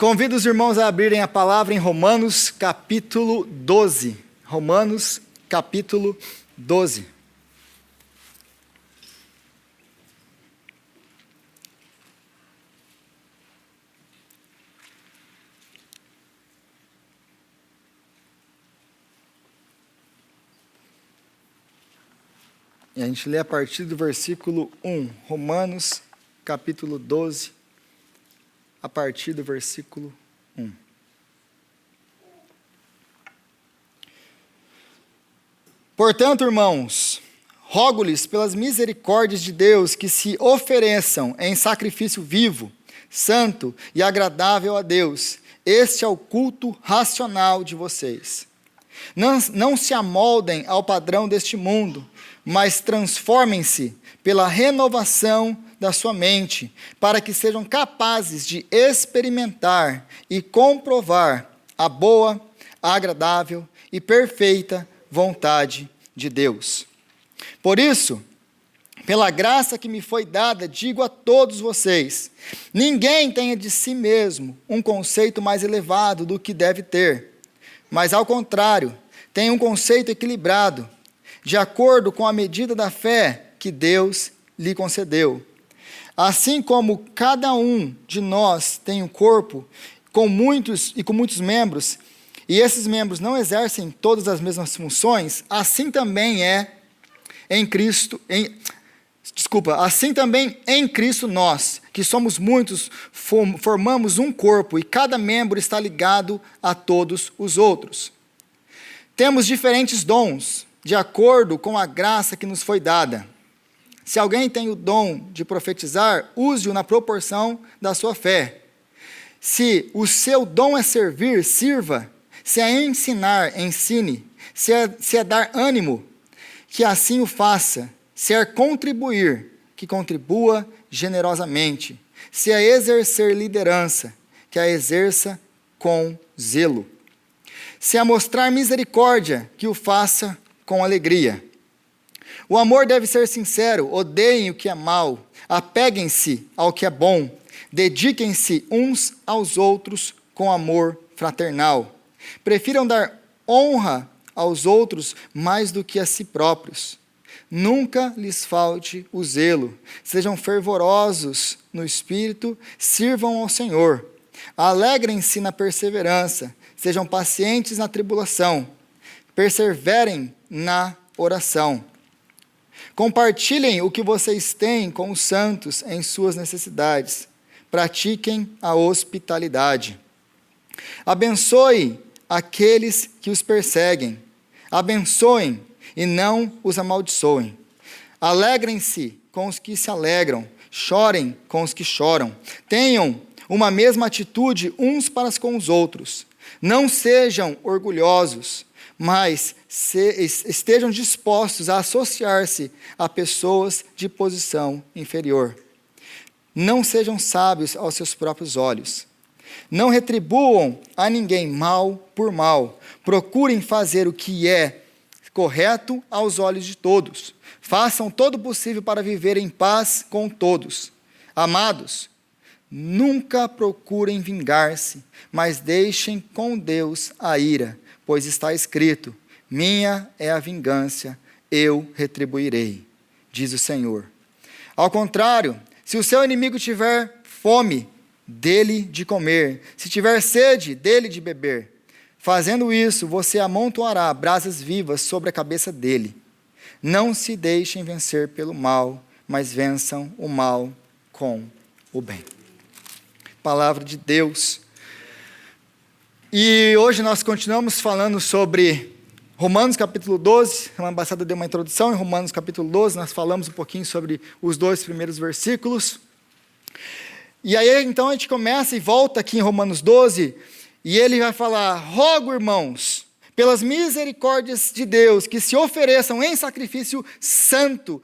Convido os irmãos a abrirem a palavra em Romanos capítulo 12. Romanos capítulo 12. E a gente lê a partir do versículo 1. Romanos capítulo 12. A partir do versículo 1. Portanto, irmãos, rogo-lhes pelas misericórdias de Deus que se ofereçam em sacrifício vivo, santo e agradável a Deus. Este é o culto racional de vocês. Não se amoldem ao padrão deste mundo, mas transformem-se pela renovação da sua mente, para que sejam capazes de experimentar e comprovar a boa, agradável e perfeita vontade de Deus. Por isso, pela graça que me foi dada, digo a todos vocês: ninguém tenha de si mesmo um conceito mais elevado do que deve ter, mas ao contrário, tenha um conceito equilibrado, de acordo com a medida da fé que Deus lhe concedeu. Assim como cada um de nós tem um corpo com muitos membros, e esses membros não exercem todas as mesmas funções, assim também em Cristo nós, que somos muitos, formamos um corpo e cada membro está ligado a todos os outros. Temos diferentes dons, de acordo com a graça que nos foi dada. Se alguém tem o dom de profetizar, use-o na proporção da sua fé. Se o seu dom é servir, sirva. Se é ensinar, ensine. Se é dar ânimo, que assim o faça. Se é contribuir, que contribua generosamente. Se é exercer liderança, que a exerça com zelo. Se é mostrar misericórdia, que o faça com alegria. O amor deve ser sincero, odeiem o que é mal, apeguem-se ao que é bom, dediquem-se uns aos outros com amor fraternal. Prefiram dar honra aos outros mais do que a si próprios. Nunca lhes falte o zelo, sejam fervorosos no espírito, sirvam ao Senhor. Alegrem-se na perseverança, sejam pacientes na tribulação, perseverem na oração. Compartilhem o que vocês têm com os santos em suas necessidades. Pratiquem a hospitalidade. Abençoe aqueles que os perseguem. Abençoem e não os amaldiçoem. Alegrem-se com os que se alegram. Chorem com os que choram. Tenham uma mesma atitude uns para com os outros. Não sejam orgulhosos, mas estejam dispostos a associar-se a pessoas de posição inferior. Não sejam sábios aos seus próprios olhos. Não retribuam a ninguém mal por mal. Procurem fazer o que é correto aos olhos de todos. Façam todo o possível para viver em paz com todos. Amados, nunca procurem vingar-se, mas deixem com Deus a ira, pois está escrito: minha é a vingança, eu retribuirei, diz o Senhor. Ao contrário, se o seu inimigo tiver fome, dele de comer, se tiver sede, dele de beber. Fazendo isso, você amontoará brasas vivas sobre a cabeça dele. Não se deixem vencer pelo mal, mas vençam o mal com o bem. Palavra de Deus. E hoje nós continuamos falando sobre Romanos capítulo 12, semana passada deu uma introdução em Romanos capítulo 12, nós falamos um pouquinho sobre os 2 primeiros versículos. E aí então a gente começa e volta aqui em Romanos 12, e ele vai falar: rogo, irmãos, pelas misericórdias de Deus, que se ofereçam em sacrifício santo,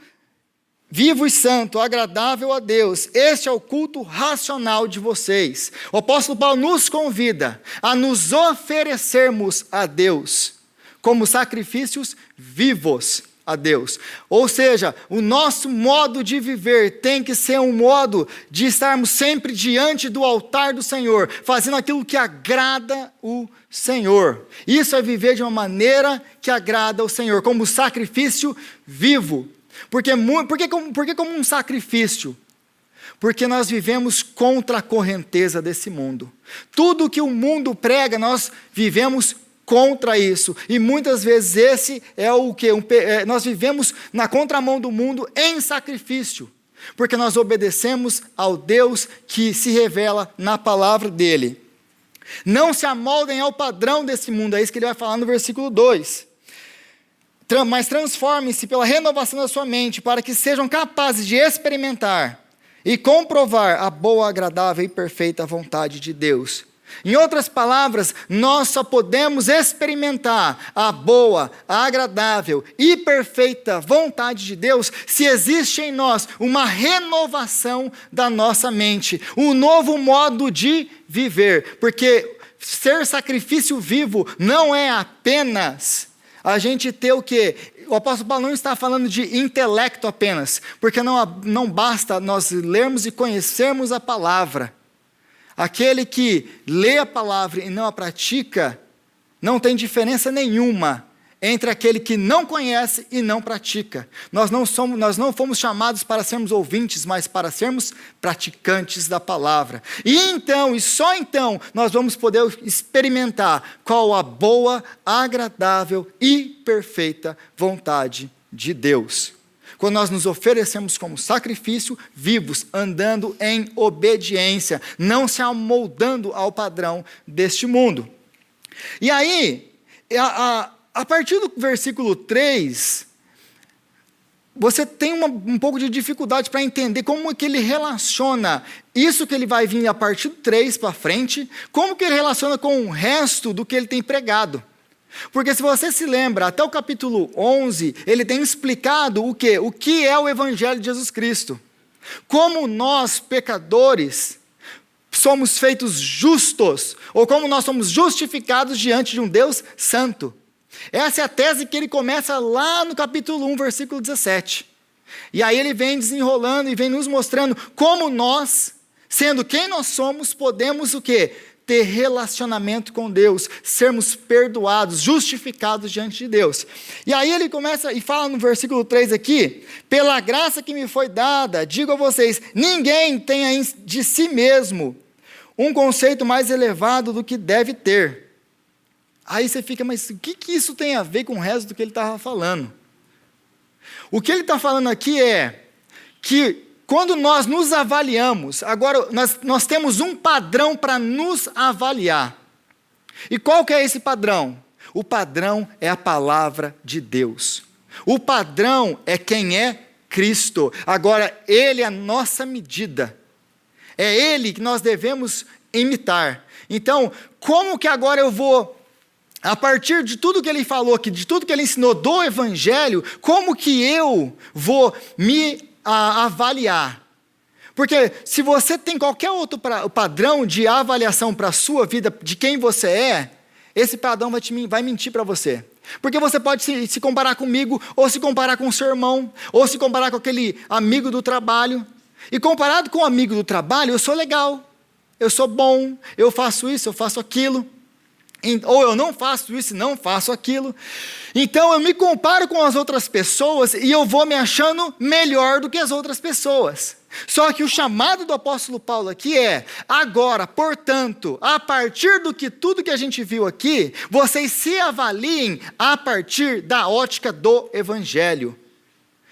vivo e santo, agradável a Deus. Este é o culto racional de vocês. O apóstolo Paulo nos convida a nos oferecermos a Deus como sacrifícios vivos, a Deus. Ou seja, o nosso modo de viver tem que ser um modo de estarmos sempre diante do altar do Senhor, fazendo aquilo que agrada o Senhor. Isso é viver de uma maneira que agrada o Senhor, como sacrifício vivo. Por que como um sacrifício? Porque nós vivemos contra a correnteza desse mundo. Tudo que o mundo prega, nós vivemos contra isso. E muitas vezes esse é o que? Nós vivemos na contramão do mundo em sacrifício. Porque nós obedecemos ao Deus que se revela na palavra dele. Não se amoldem ao padrão desse mundo, é isso que ele vai falar no versículo 2. Mas transformem-se pela renovação da sua mente, para que sejam capazes de experimentar e comprovar a boa, agradável e perfeita vontade de Deus. Em outras palavras, nós só podemos experimentar a boa, a agradável e perfeita vontade de Deus se existe em nós uma renovação da nossa mente, um novo modo de viver, porque ser sacrifício vivo não é apenas a gente ter o quê? O apóstolo Paulo não está falando de intelecto apenas, porque não basta nós lermos e conhecermos a palavra. Aquele que lê a palavra e não a pratica, não tem diferença nenhuma entre aquele que não conhece e não pratica. Nós não fomos chamados para sermos ouvintes, mas para sermos praticantes da palavra. E então, e só então, nós vamos poder experimentar qual a boa, agradável e perfeita vontade de Deus. Quando nós nos oferecemos como sacrifício, vivos, andando em obediência, não se amoldando ao padrão deste mundo. E aí, a partir do versículo 3, você tem um pouco de dificuldade para entender como que ele relaciona isso que ele vai vir a partir do 3 para frente, como que ele relaciona com o resto do que ele tem pregado. Porque se você se lembra, até o capítulo 11, ele tem explicado o quê? O que é o Evangelho de Jesus Cristo. Como nós, pecadores, somos feitos justos, ou como nós somos justificados diante de um Deus santo. Essa é a tese que ele começa lá no capítulo 1, versículo 17. E aí ele vem desenrolando e vem nos mostrando como nós, sendo quem nós somos, podemos o quê? Ter relacionamento com Deus, sermos perdoados, justificados diante de Deus. E aí ele começa e fala no versículo 3 aqui: pela graça que me foi dada, digo a vocês, ninguém tenha de si mesmo um conceito mais elevado do que deve ter. Aí você fica, mas o que isso tem a ver com o resto do que ele estava falando? O que ele está falando aqui é que quando nós nos avaliamos, agora nós temos um padrão para nos avaliar. E qual que é esse padrão? O padrão é a palavra de Deus. O padrão é quem é Cristo. Agora, Ele é a nossa medida. É Ele que nós devemos imitar. Então, como que agora eu vou, a partir de tudo que Ele falou aqui, de tudo que Ele ensinou do Evangelho, como que eu vou me avaliar? Porque se você tem qualquer outro padrão de avaliação para a sua vida, de quem você é, esse padrão vai mentir para você. Porque você pode se comparar comigo, ou se comparar com o seu irmão, ou se comparar com aquele amigo do trabalho. E comparado com o amigo do trabalho, eu sou legal, eu sou bom, eu faço isso, eu faço aquilo. Ou eu não faço isso e não faço aquilo. Então eu me comparo com as outras pessoas e eu vou me achando melhor do que as outras pessoas. Só que o chamado do apóstolo Paulo aqui é: agora, portanto, a partir do que tudo que a gente viu aqui, vocês se avaliem a partir da ótica do Evangelho.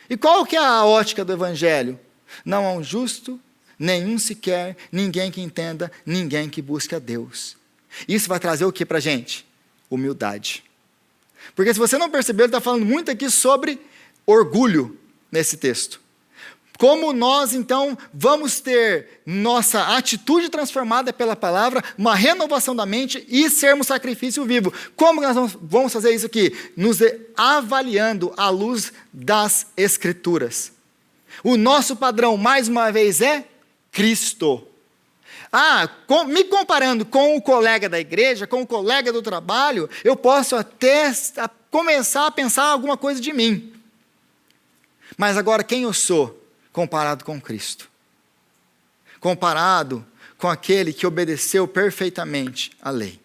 E qual que é a ótica do Evangelho? Não há um justo, nenhum sequer, ninguém que entenda, ninguém que busque a Deus. Isso vai trazer o que para a gente? Humildade. Porque se você não percebeu, ele está falando muito aqui sobre orgulho nesse texto. Como nós, então, vamos ter nossa atitude transformada pela palavra, uma renovação da mente e sermos sacrifício vivo. Como nós vamos fazer isso aqui? Nos avaliando à luz das Escrituras. O nosso padrão, mais uma vez, é Cristo. Me comparando com o colega da igreja, com o colega do trabalho, eu posso até começar a pensar alguma coisa de mim. Mas agora quem eu sou comparado com Cristo? Comparado com aquele que obedeceu perfeitamente a lei.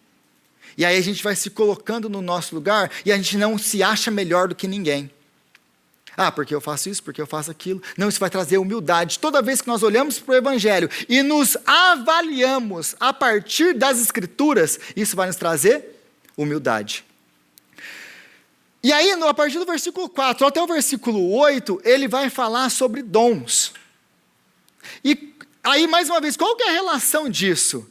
E aí a gente vai se colocando no nosso lugar e a gente não se acha melhor do que ninguém. Ah, porque eu faço isso, porque eu faço aquilo. Não, isso vai trazer humildade. Toda vez que nós olhamos para o Evangelho e nos avaliamos a partir das Escrituras, isso vai nos trazer humildade. E aí, a partir do versículo 4 até o versículo 8, ele vai falar sobre dons. E aí, mais uma vez, qual que é a relação disso?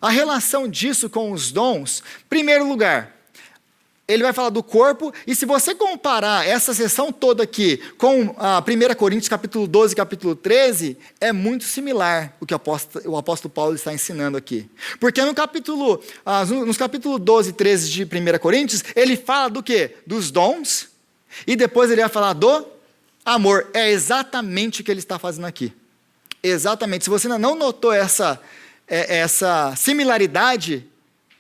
A relação disso com os dons, primeiro lugar, ele vai falar do corpo, e se você comparar essa sessão toda aqui com a 1 Coríntios capítulo 12 e capítulo 13, é muito similar o que o apóstolo Paulo está ensinando aqui. Porque nos capítulos 12 e 13 de 1 Coríntios, ele fala do quê? Dos dons, e depois ele vai falar do amor. É exatamente o que ele está fazendo aqui. Exatamente. Se você ainda não notou essa similaridade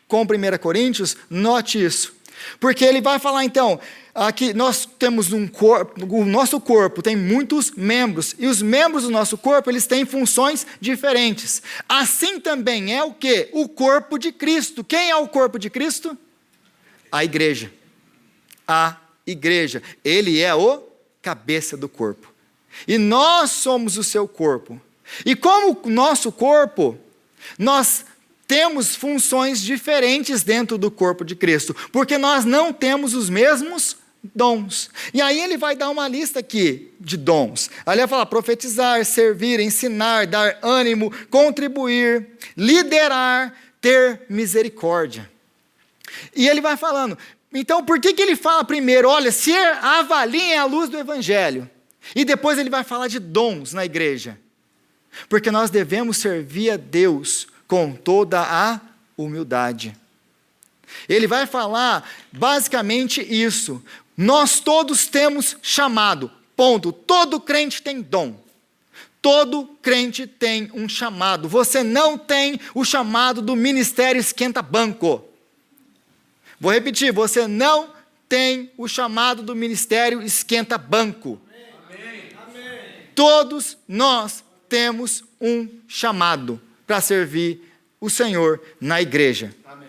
com 1 Coríntios, note isso. Porque ele vai falar então, aqui nós temos um corpo, o nosso corpo tem muitos membros, e os membros do nosso corpo, eles têm funções diferentes. Assim também é o quê? O corpo de Cristo. Quem é o corpo de Cristo? A igreja. A igreja. Ele é o cabeça do corpo. E nós somos o seu corpo. E como o nosso corpo, nós temos funções diferentes dentro do corpo de Cristo, porque nós não temos os mesmos dons. E aí ele vai dar uma lista aqui de dons. Aí ele vai falar profetizar, servir, ensinar, dar ânimo, contribuir, liderar, ter misericórdia. E ele vai falando, então por que ele fala primeiro, olha, se avaliem à luz do Evangelho, e depois ele vai falar de dons na igreja? Porque nós devemos servir a Deus com toda a humildade. Ele vai falar basicamente isso. Nós todos temos chamado, ponto. Todo crente tem dom. Todo crente tem um chamado. Você não tem o chamado do ministério esquenta-banco. Vou repetir, você não tem o chamado do ministério esquenta-banco. Todos nós temos um chamado para servir o Senhor na igreja. Amém.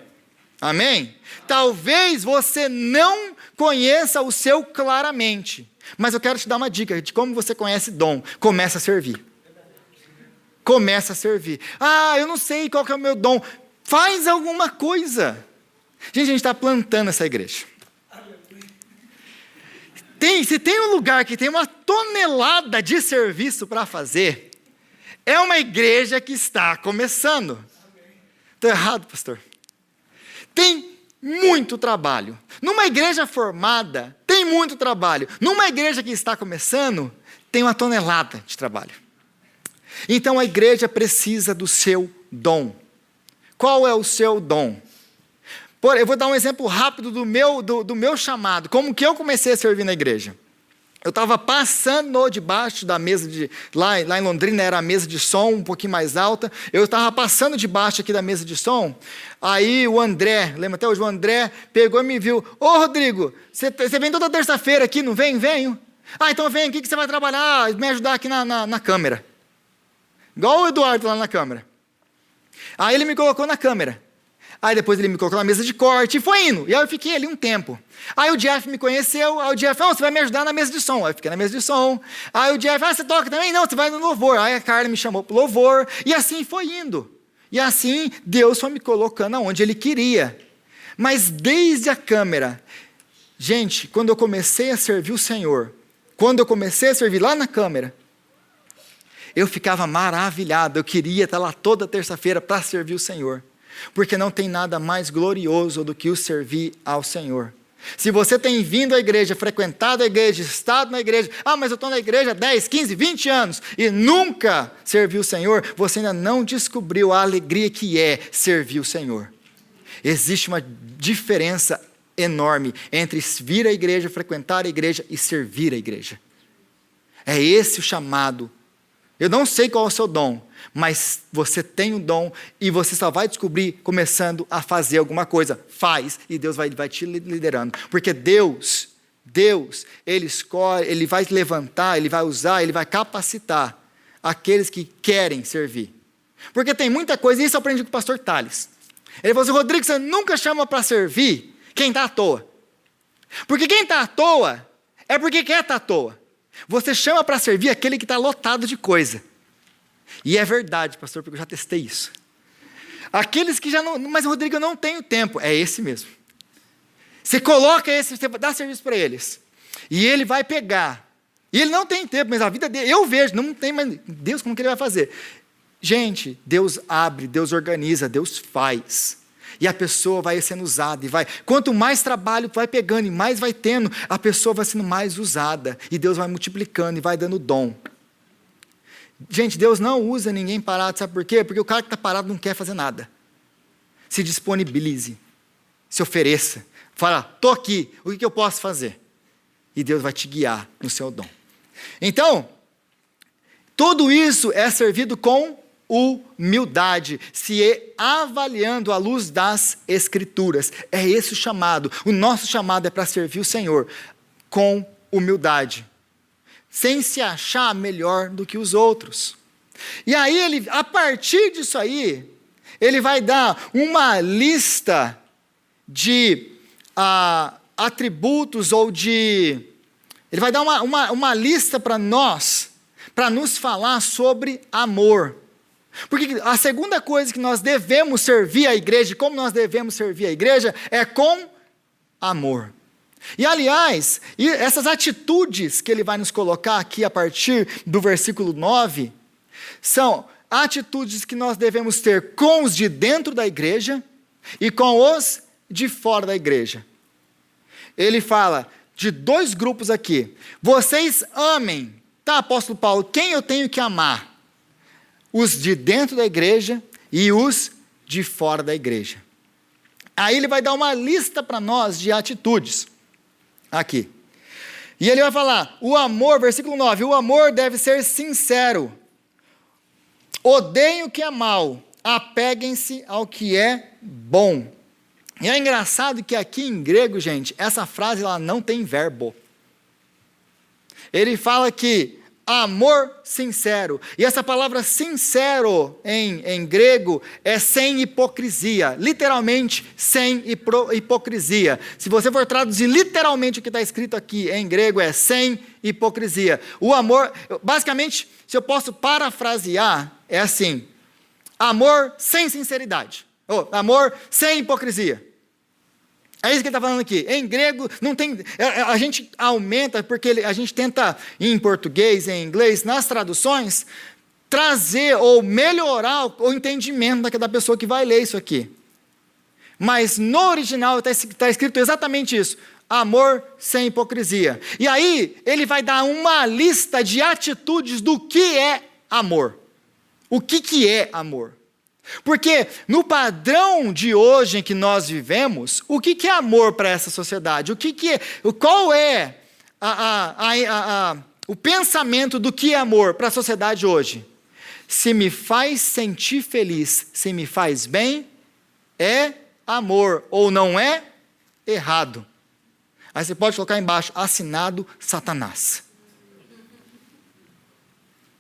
Amém? Talvez você não conheça o seu claramente, mas eu quero te dar uma dica de como você conhece dom. Começa a servir. Começa a servir. Ah, eu não sei qual que é o meu dom. Faz alguma coisa. Gente, a gente está plantando essa igreja. Se tem um lugar que tem uma tonelada de serviço para fazer, é uma igreja que está começando. Estou errado, pastor? Tem muito trabalho. Numa igreja formada, tem muito trabalho. Numa igreja que está começando, tem uma tonelada de trabalho. Então a igreja precisa do seu dom. Qual é o seu dom? Eu vou dar um exemplo rápido do meu chamado. Como que eu comecei a servir na igreja? Eu estava passando debaixo da mesa lá em Londrina era a mesa de som, um pouquinho mais alta. Eu estava passando debaixo aqui da mesa de som. Aí o André, lembra até hoje, o André pegou e me viu. Ô Rodrigo, você vem toda terça-feira aqui, não vem? Venho. Ah, então vem aqui que você vai trabalhar, me ajudar aqui na câmera. Igual o Eduardo lá na câmera. Aí ele me colocou na câmera. Aí depois ele me colocou na mesa de corte e foi indo. E aí eu fiquei ali um tempo. Aí o Jeff me conheceu. Aí o Jeff falou, você vai me ajudar na mesa de som. Aí eu fiquei na mesa de som. Aí o Jeff, você toca também? Não, você vai no louvor. Aí a Carla me chamou para o louvor. E assim foi indo. E assim Deus foi me colocando aonde Ele queria. Mas desde a câmera, gente, quando eu comecei a servir o Senhor, quando eu comecei a servir lá na câmera, eu ficava maravilhado. Eu queria estar lá toda terça-feira para servir o Senhor. Porque não tem nada mais glorioso do que o servir ao Senhor. Se você tem vindo à igreja, frequentado a igreja, estado na igreja, mas eu estou na igreja há 10, 15, 20 anos e nunca serviu o Senhor, você ainda não descobriu a alegria que é servir o Senhor. Existe uma diferença enorme entre vir à igreja, frequentar a igreja e servir a igreja. É esse o chamado. Eu não sei qual é o seu dom, mas você tem um dom e você só vai descobrir começando a fazer alguma coisa. Faz e Deus vai te liderando. Porque Deus, Deus, Ele escolhe, Ele vai levantar, Ele vai usar, Ele vai capacitar aqueles que querem servir. Porque tem muita coisa, e isso eu aprendi com o pastor Thales. Ele falou assim: Rodrigo, você nunca chama para servir quem está à toa. Porque quem está à toa é porque quer estar à toa. Você chama para servir aquele que está lotado de coisa. E é verdade, pastor, porque eu já testei isso. Aqueles que já não... Mas, Rodrigo, eu não tenho tempo. É esse mesmo. Você coloca esse, você dá serviço para eles. E ele vai pegar. E ele não tem tempo, mas a vida dele, eu vejo, não tem mais... Deus, como que ele vai fazer? Gente, Deus abre, Deus organiza, Deus faz. E a pessoa vai sendo usada. Quanto mais trabalho vai pegando e mais vai tendo, a pessoa vai sendo mais usada. E Deus vai multiplicando e vai dando dom. Gente, Deus não usa ninguém parado, sabe por quê? Porque o cara que está parado não quer fazer nada. Se disponibilize, se ofereça, fala: estou aqui, o que eu posso fazer? E Deus vai te guiar no seu dom. Então, tudo isso é servido com humildade, se avaliando à luz das Escrituras. É esse o chamado. O nosso chamado é para servir o Senhor com humildade, sem se achar melhor do que os outros. E aí, a partir disso aí, ele vai dar uma lista de atributos ele vai dar uma lista para nós, para nos falar sobre amor. Porque a segunda coisa que nós devemos servir a igreja, como nós devemos servir a igreja, é com amor. E aliás, essas atitudes que ele vai nos colocar aqui a partir do versículo 9, são atitudes que nós devemos ter com os de dentro da igreja e com os de fora da igreja. Ele fala de dois grupos aqui. Vocês amem, tá, apóstolo Paulo, quem eu tenho que amar? Os de dentro da igreja e os de fora da igreja. Aí ele vai dar uma lista para nós de atitudes. Aqui. E ele vai falar, o amor, versículo 9, o amor deve ser sincero. Odeiem o que é mal, apeguem-se ao que é bom. E é engraçado que aqui em grego, gente, essa frase ela não tem verbo. Ele fala que amor sincero. E essa palavra sincero em grego é sem hipocrisia. Literalmente, sem hipocrisia. Se você for traduzir literalmente o que está escrito aqui em grego, é sem hipocrisia. O amor, basicamente, se eu posso parafrasear, é assim: amor sem sinceridade. Amor sem hipocrisia. É isso que ele está falando aqui. Em grego, não tem. A gente aumenta, porque a gente tenta, em português, em inglês, nas traduções, trazer ou melhorar o entendimento da pessoa que vai ler isso aqui. Mas no original está escrito exatamente isso: amor sem hipocrisia. E aí, ele vai dar uma lista de atitudes do que é amor. O que é amor? Porque no padrão de hoje em que nós vivemos, o que é amor para essa sociedade? Qual é o pensamento do que é amor para a sociedade hoje? Se me faz sentir feliz, se me faz bem, é amor, ou não é, errado. Aí você pode colocar embaixo, assinado Satanás.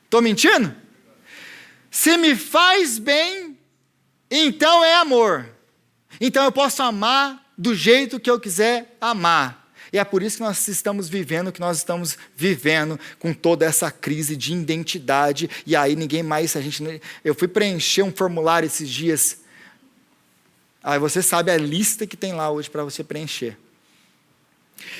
Estou mentindo? Se me faz bem, então é amor. Então eu posso amar do jeito que eu quiser amar. E é por isso que nós estamos vivendo o que nós estamos vivendo, com toda essa crise de identidade. E aí ninguém mais... Eu fui preencher um formulário esses dias. Aí você sabe a lista que tem lá hoje para você preencher.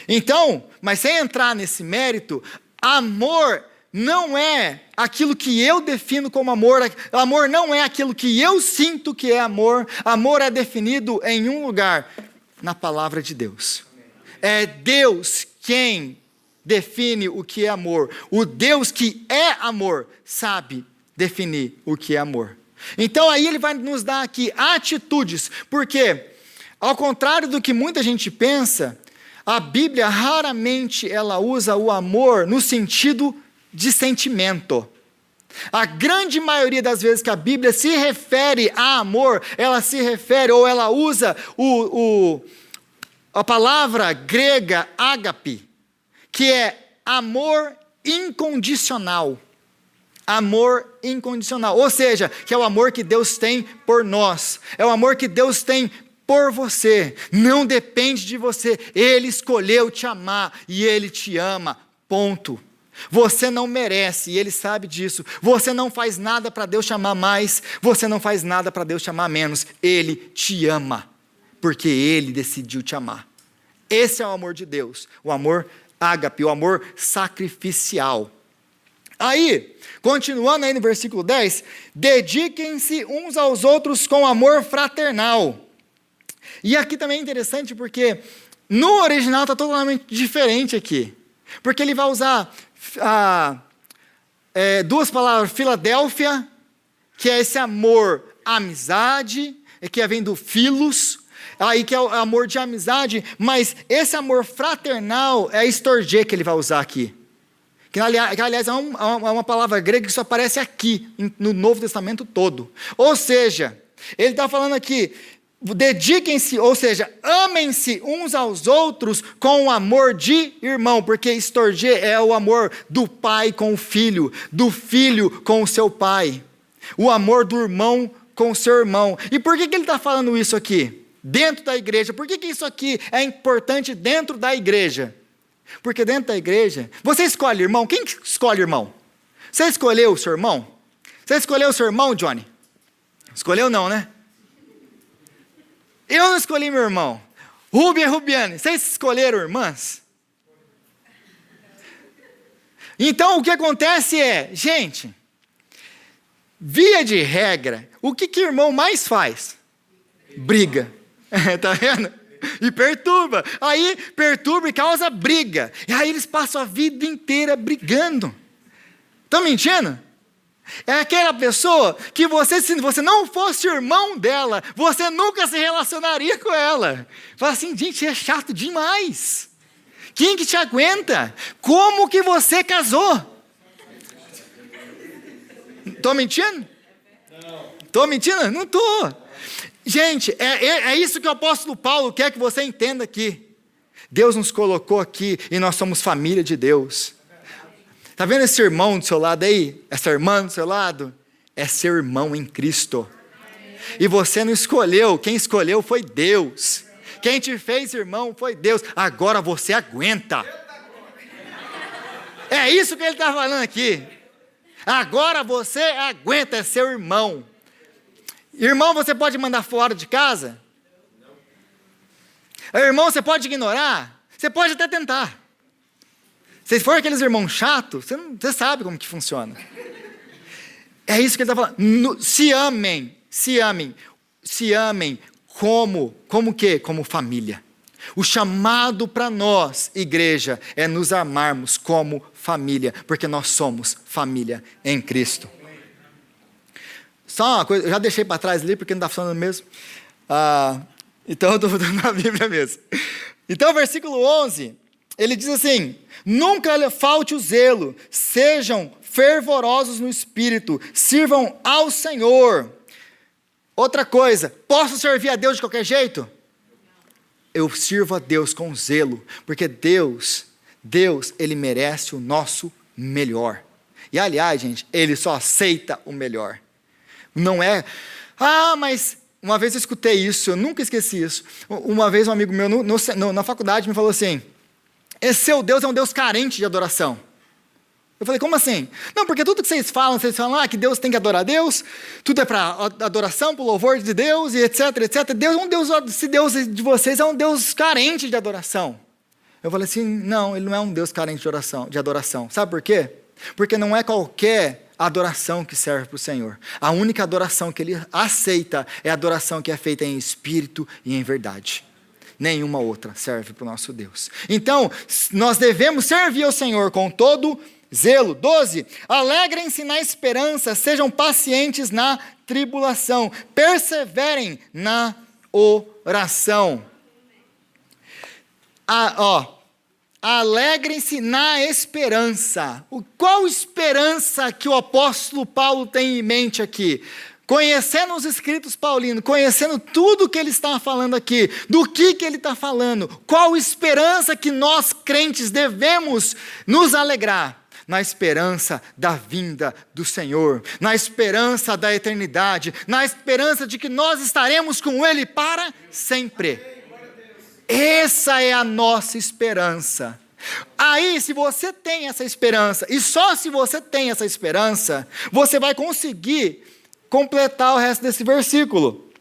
Então, mas sem entrar nesse mérito, amor não é aquilo que eu defino como amor. Amor não é aquilo que eu sinto que é amor. Amor é definido em um lugar, na palavra de Deus. É Deus quem define o que é amor. O Deus que é amor sabe definir o que é amor. Então aí ele vai nos dar aqui atitudes, porque ao contrário do que muita gente pensa, a Bíblia raramente ela usa o amor no sentido de sentimento. A grande maioria das vezes que a Bíblia se refere a amor, ela se refere ou ela usa a palavra grega ágape, que é amor incondicional. Amor incondicional, ou seja, que é o amor que Deus tem por nós, é o amor que Deus tem por você, não depende de você, Ele escolheu te amar e Ele te ama, ponto. Você não merece e Ele sabe disso, você não faz nada para Deus te amar mais, você não faz nada para Deus te amar menos, Ele te ama, porque Ele decidiu te amar. Esse é o amor de Deus, o amor ágape, o amor sacrificial. Aí, continuando aí no versículo 10, dediquem-se uns aos outros com amor fraternal. E aqui também é interessante porque no original está totalmente diferente aqui. Porque ele vai usar duas palavras, Filadélfia, que é esse amor amizade, que vem do filos, aí que é o amor de amizade, mas esse amor fraternal é estorgê que ele vai usar aqui. Que aliás é uma palavra grega que só aparece aqui, no Novo Testamento todo. Ou seja, ele está falando aqui, dediquem-se, ou seja, amem-se uns aos outros com o amor de irmão, porque estorgê é o amor do pai com o filho, do filho com o seu pai, o amor do irmão com o seu irmão. E por que ele está falando isso aqui? Dentro da igreja, por que isso aqui é importante dentro da igreja? Porque dentro da igreja, você escolhe irmão, quem escolhe irmão? Você escolheu o seu irmão? Você escolheu o seu irmão, Johnny? Escolheu não, né? Eu não escolhi meu irmão. Rubi e Rubiane, vocês escolheram irmãs? Então o que acontece é, gente, via de regra, o que irmão mais faz? Briga. Tá vendo? E perturba. Aí perturba e causa briga. E aí eles passam a vida inteira brigando. Estão mentindo? É aquela pessoa que você, se você não fosse irmão dela, você nunca se relacionaria com ela. Fala assim, gente, é chato demais. Quem que te aguenta? Como que você casou? Estou mentindo? Não. Estou mentindo? Não estou. Gente, é isso que o apóstolo Paulo quer que você entenda aqui. Deus nos colocou aqui e nós somos família de Deus. Está vendo esse irmão do seu lado aí? Essa irmã do seu lado? É seu irmão em Cristo. E você não escolheu, quem escolheu foi Deus. Quem te fez irmão foi Deus. Agora você aguenta. É isso que ele está falando aqui. Agora você aguenta, é seu irmão. Irmão, você pode mandar fora de casa? Não. Irmão, você pode ignorar? Você pode até tentar. Se for aqueles irmãos chatos, você sabe como que funciona. É isso que ele está falando. Se amem como quê? Como família. O chamado para nós, igreja, é nos amarmos como família, porque nós somos família em Cristo. Só uma coisa, eu já deixei para trás ali, porque não está falando mesmo. Então eu estou voltando na Bíblia mesmo. Então, versículo 11, ele diz assim, nunca lhe falte o zelo, sejam fervorosos no Espírito, sirvam ao Senhor. Outra coisa, posso servir a Deus de qualquer jeito? Eu sirvo a Deus com zelo, porque Deus, Ele merece o nosso melhor. E aliás, gente, Ele só aceita o melhor. Não é, mas uma vez eu escutei isso, eu nunca esqueci isso. Uma vez um amigo meu na faculdade me falou assim, esse seu Deus é um Deus carente de adoração. Eu falei, como assim? Não, porque tudo que vocês falam que Deus tem que adorar a Deus, tudo é para adoração, para o louvor de Deus, e etc, etc. Se Deus de vocês é um Deus carente de adoração. Eu falei assim, não, Ele não é um Deus carente de adoração. Sabe por quê? Porque não é qualquer adoração que serve para o Senhor. A única adoração que Ele aceita é a adoração que é feita em espírito e em verdade. Nenhuma outra serve para o nosso Deus. Então, nós devemos servir ao Senhor com todo zelo. 12. Alegrem-se na esperança, sejam pacientes na tribulação, perseverem na oração. Alegrem-se na esperança. Qual esperança que o apóstolo Paulo tem em mente aqui? conhecendo os escritos paulinos, conhecendo tudo que ele está falando aqui, do que ele está falando, qual esperança que nós crentes devemos nos alegrar? Na esperança da vinda do Senhor, na esperança da eternidade, na esperança de que nós estaremos com Ele para sempre. Essa é a nossa esperança. Aí, se você tem essa esperança, e só se você tem essa esperança, você vai conseguir completar o resto desse versículo.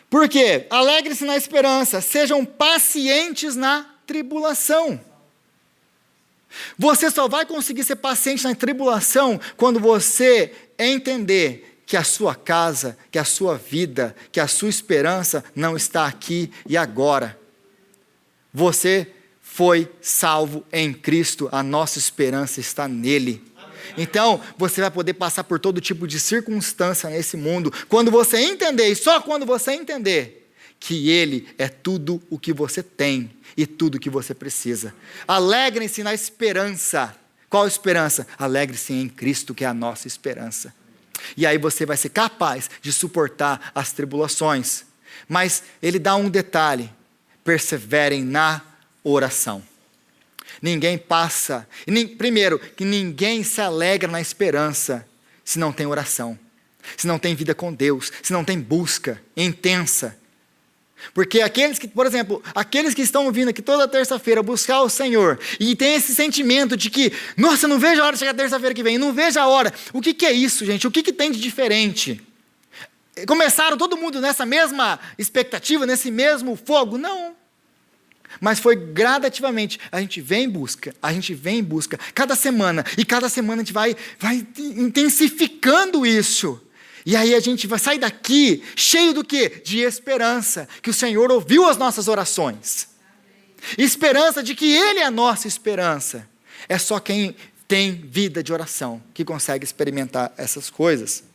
Por quê? Alegre-se na esperança, sejam pacientes na tribulação. Você só vai conseguir ser paciente na tribulação quando você entender que a sua casa, que a sua vida, que a sua esperança não está aqui e agora. Você foi salvo em Cristo, a nossa esperança está nele. Então, você vai poder passar por todo tipo de circunstância nesse mundo, quando você entender, e só quando você entender, que Ele é tudo o que você tem e tudo o que você precisa. Alegrem-se na esperança. Qual esperança? Alegre-se em Cristo, que é a nossa esperança. E aí você vai ser capaz de suportar as tribulações. Mas Ele dá um detalhe: perseverem na oração. Ninguém passa, primeiro, que ninguém se alegra na esperança se não tem oração, se não tem vida com Deus, se não tem busca intensa. Porque aqueles que, por exemplo, aqueles que estão vindo aqui toda terça-feira buscar o Senhor, e tem esse sentimento de que, nossa, eu não vejo a hora de chegar terça-feira que vem, não vejo a hora. O que é isso, gente? O que tem de diferente? Começaram todo mundo nessa mesma expectativa, nesse mesmo fogo? Não. Mas foi gradativamente, a gente vem em busca, cada semana, e cada semana a gente vai intensificando isso. E aí a gente vai sair daqui cheio do quê? De esperança, que o Senhor ouviu as nossas orações. Esperança de que Ele é a nossa esperança. É só quem tem vida de oração que consegue experimentar essas coisas.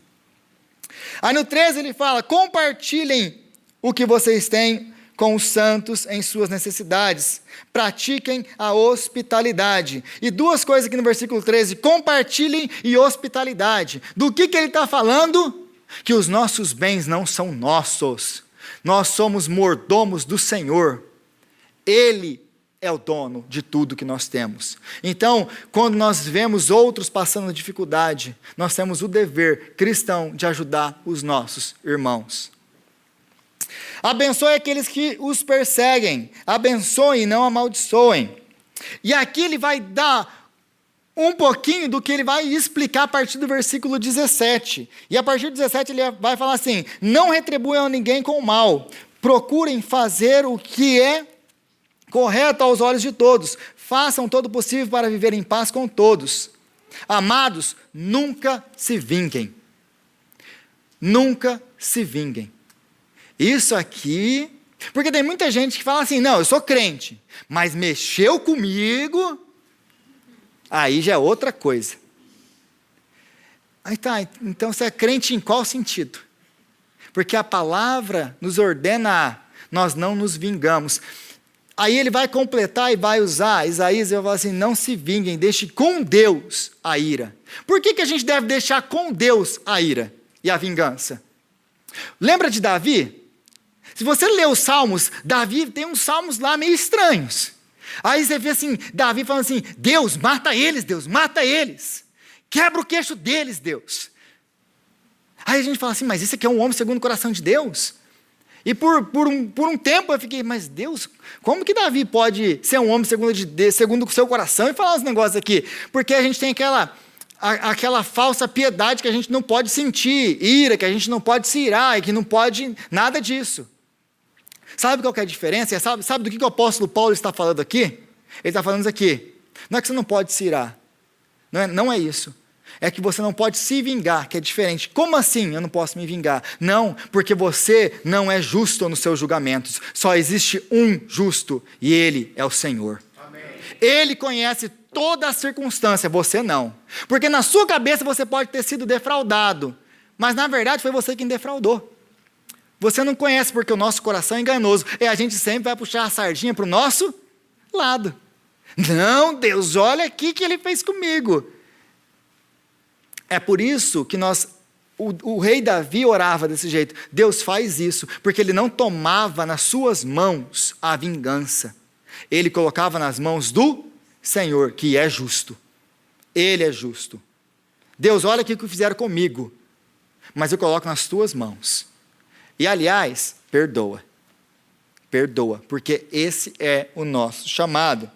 Aí no 13 ele fala: compartilhem o que vocês têm com os santos em suas necessidades. Pratiquem a hospitalidade. E duas coisas aqui no versículo 13: compartilhem e hospitalidade. Do que ele está falando? Que os nossos bens não são nossos. Nós somos mordomos do Senhor. Ele é o dono de tudo que nós temos. Então, quando nós vemos outros passando dificuldade, nós temos o dever cristão de ajudar os nossos irmãos. Abençoe aqueles que os perseguem, abençoem e não amaldiçoem. E aqui ele vai dar um pouquinho do que ele vai explicar a partir do versículo 17. E a partir do 17 ele vai falar assim: não retribuam a ninguém com o mal, procurem fazer o que é correto aos olhos de todos, façam todo o possível para viver em paz com todos. Amados, nunca se vinguem. Nunca se vinguem. Isso aqui, porque tem muita gente que fala assim: não, eu sou crente, mas mexeu comigo, aí já é outra coisa. Aí tá, então você é crente em qual sentido? Porque a palavra nos ordena a nós não nos vingamos. Aí ele vai completar e vai usar Isaías e vai falar assim: não se vinguem, deixe com Deus a ira. Por que a gente deve deixar com Deus a ira e a vingança? Lembra de Davi? Se você lê os salmos, Davi tem uns salmos lá meio estranhos. Aí você vê assim, Davi falando assim: Deus, mata eles, Deus, mata eles. Quebra o queixo deles, Deus. Aí a gente fala assim: mas esse aqui é um homem segundo o coração de Deus? E por um tempo eu fiquei: mas Deus, como que Davi pode ser um homem segundo o seu coração e falar uns negócios aqui? Porque a gente tem aquela falsa piedade que a gente não pode sentir ira, que a gente não pode se irar, e que não pode nada disso. Sabe qual que é a diferença? Sabe do que o apóstolo Paulo está falando aqui? Ele está falando isso aqui: não é que você não pode se irar, não é isso. É que você não pode se vingar, que é diferente. Como assim eu não posso me vingar? Não, porque você não é justo nos seus julgamentos. Só existe um justo, e Ele é o Senhor. Amém. Ele conhece toda a circunstância, você não. Porque na sua cabeça você pode ter sido defraudado, mas na verdade foi você quem defraudou. Você não conhece, porque o nosso coração é enganoso. E a gente sempre vai puxar a sardinha para o nosso lado. Não, Deus, olha aqui o que Ele fez comigo. É por isso que nós o rei Davi orava desse jeito. Deus faz isso, porque ele não tomava nas suas mãos a vingança. Ele colocava nas mãos do Senhor, que é justo. Ele é justo. Deus, olha aqui o que fizeram comigo, mas eu coloco nas tuas mãos. E aliás, perdoa. Perdoa, porque esse é o nosso chamado.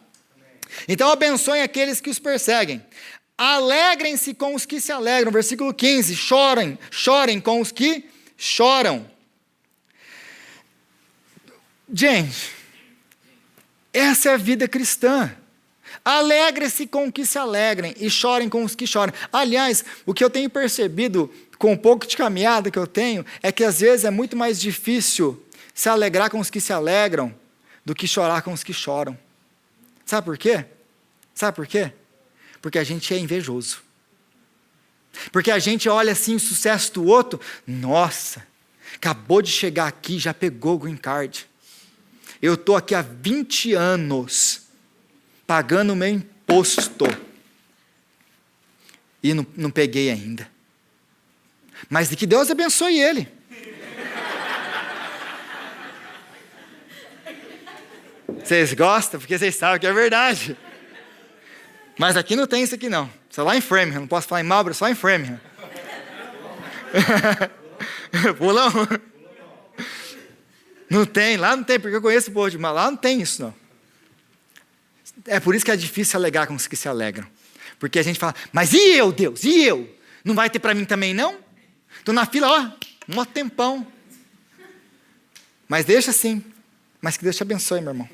Então abençoem aqueles que os perseguem. Alegrem-se com os que se alegram. Versículo 15, chorem com os que choram. Gente, essa é a vida cristã. Alegre-se com os que se alegrem e chorem com os que choram. Aliás, o que eu tenho percebido com um pouco de caminhada que eu tenho, é que às vezes é muito mais difícil se alegrar com os que se alegram do que chorar com os que choram. Sabe por quê? Sabe por quê? Porque a gente é invejoso. Porque a gente olha assim o sucesso do outro, nossa, acabou de chegar aqui, já pegou o green card. Eu estou aqui há 20 anos, pagando o meu imposto, e não peguei ainda. Mas que Deus abençoe ele. Vocês gostam? Porque vocês sabem que é verdade. Mas aqui não tem isso aqui não. Só lá em Framingham. Não posso falar em Marlboro, só em Framingham. Pulão. Não tem, lá não tem, porque eu conheço o povo de mal. Lá não tem isso não. É por isso que é difícil alegrar com os que se alegram. Porque a gente fala, mas e eu, Deus? E eu? Não vai ter para mim também não? Estou na fila, ó, um tempão. Mas deixa assim. Mas que Deus te abençoe, meu irmão.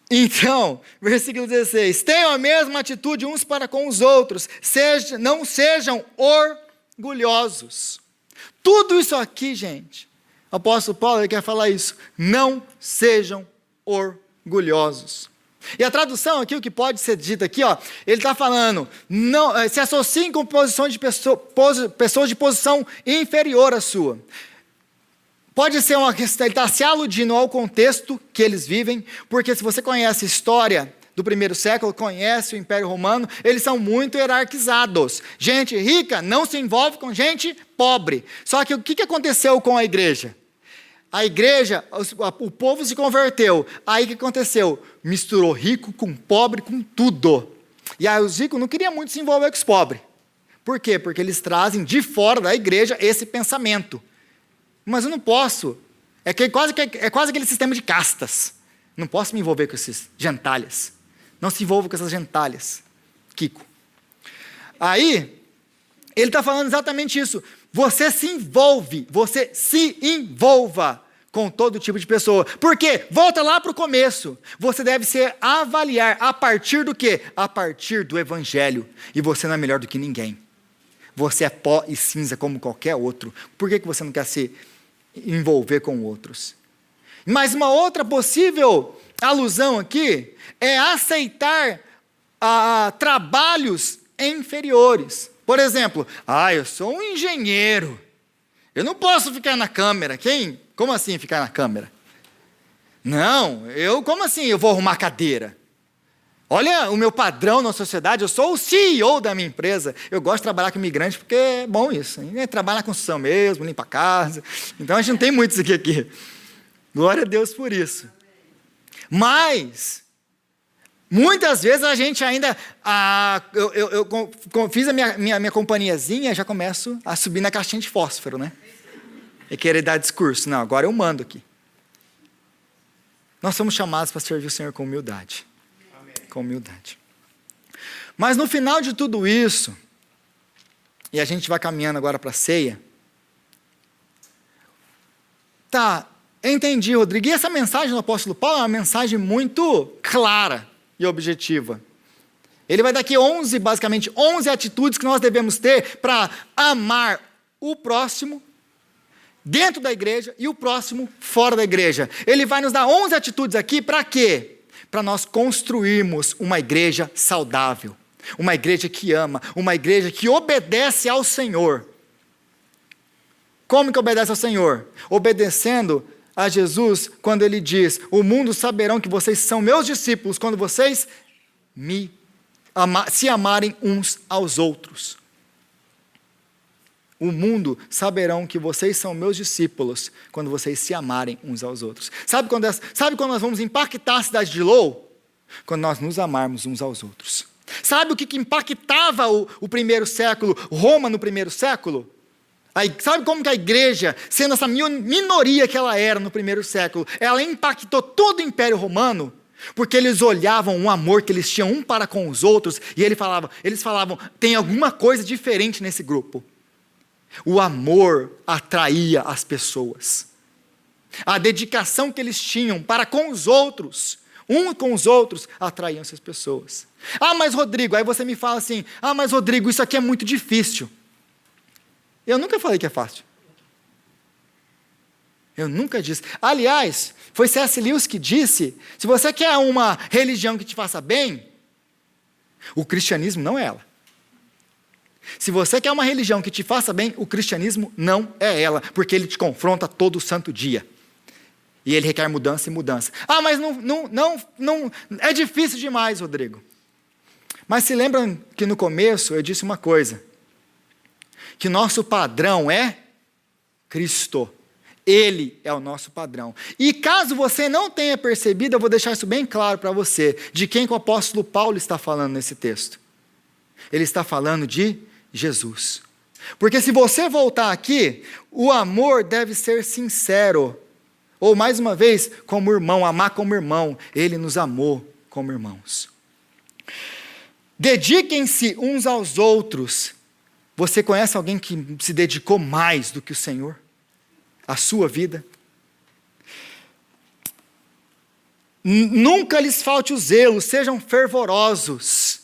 Então, versículo 16, tenham a mesma atitude uns para com os outros, não sejam orgulhosos. Tudo isso aqui, gente, o apóstolo Paulo ele quer falar isso, não sejam orgulhosos. E a tradução aqui, o que pode ser dito aqui, ó, ele está falando, não, se associem com pessoas de posição inferior à sua. Pode ser uma questão, ele está se aludindo ao contexto que eles vivem, porque se você conhece a história do primeiro século, conhece o Império Romano, eles são muito hierarquizados. Gente rica não se envolve com gente pobre. Só que o que aconteceu com a igreja? A igreja, o povo se converteu. Aí o que aconteceu? Misturou rico com pobre, com tudo. E aí os ricos não queriam muito se envolver com os pobres. Por quê? Porque eles trazem de fora da igreja esse pensamento. Mas eu não posso. É quase aquele sistema de castas. Não posso me envolver com esses gentalhas. Não se envolva com essas gentalhas. Kiko. Aí, ele está falando exatamente isso. Você se envolva com todo tipo de pessoa. Por quê? Volta lá para o começo. Você deve se avaliar a partir do quê? A partir do evangelho. E você não é melhor do que ninguém. Você é pó e cinza como qualquer outro. Por que você não quer se envolver com outros? Mas uma outra possível alusão aqui é aceitar trabalhos inferiores. Por exemplo, eu sou um engenheiro, eu não posso ficar na câmera. Como assim ficar na câmera? Não, como assim eu vou arrumar cadeira? Olha o meu padrão na sociedade, eu sou o CEO da minha empresa. Eu gosto de trabalhar com imigrante porque é bom isso. Trabalhar na construção mesmo, limpa a casa. Então a gente não tem muito isso aqui. Glória a Deus por isso. Mas, muitas vezes a gente ainda... eu fiz a minha companhiazinha, já começo a subir na caixinha de fósforo, né? E querer dar discurso. Não, agora eu mando aqui. Nós somos chamados para servir o Senhor com humildade. Com humildade. Mas no final de tudo isso, e a gente vai caminhando agora para a ceia, entendi, Rodrigo, e essa mensagem do apóstolo Paulo é uma mensagem muito clara e objetiva. Ele vai dar aqui basicamente 11 atitudes que nós devemos ter para amar o próximo dentro da igreja e o próximo fora da igreja. Ele vai nos dar 11 atitudes aqui para quê? Para nós construirmos uma igreja saudável, uma igreja que ama, uma igreja que obedece ao Senhor. Como que obedece ao Senhor? Obedecendo a Jesus quando ele diz, o mundo saberão que vocês são meus discípulos quando vocês se amarem uns aos outros. o mundo saberão que vocês são meus discípulos quando vocês se amarem uns aos outros. Sabe quando nós vamos impactar a cidade de Lou? Quando nós nos amarmos uns aos outros. Sabe o que impactava o primeiro século, Roma no primeiro século? Sabe como que a igreja, sendo essa minoria que ela era no primeiro século, ela impactou todo o Império Romano? Porque eles olhavam o amor que eles tinham um para com os outros, e eles falavam, tem alguma coisa diferente nesse grupo. O amor atraía as pessoas. A dedicação que eles tinham para com os outros, um com os outros, atraíam essas pessoas. Mas Rodrigo, aí você me fala assim, mas Rodrigo, isso aqui é muito difícil. Eu nunca falei que é fácil. Eu nunca disse. Aliás, foi C.S. Lewis que disse, se você quer uma religião que te faça bem, o cristianismo não é ela. Se você quer uma religião que te faça bem, o cristianismo não é ela, porque ele te confronta todo santo dia. E ele requer mudança e mudança. Mas não, é difícil demais, Rodrigo. Mas se lembram que no começo eu disse uma coisa, que nosso padrão é Cristo. Ele é o nosso padrão. E caso você não tenha percebido, eu vou deixar isso bem claro para você, de quem que o apóstolo Paulo está falando nesse texto. Ele está falando de Jesus. Porque se você voltar aqui, o amor deve ser sincero. Ou mais uma vez, como irmão, amar como irmão. Ele nos amou como irmãos. Dediquem-se uns aos outros. Você conhece alguém que se dedicou mais do que o Senhor? A sua vida? Nunca lhes falte o zelo, sejam fervorosos.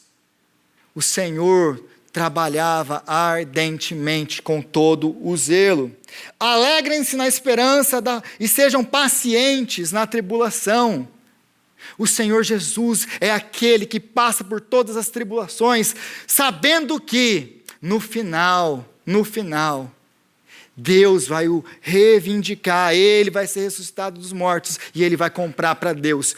O Senhor trabalhava ardentemente com todo o zelo. Alegrem-se na esperança e sejam pacientes na tribulação. O Senhor Jesus é aquele que passa por todas as tribulações, sabendo que no final, Deus vai o reivindicar, ele vai ser ressuscitado dos mortos e ele vai comprar para Deus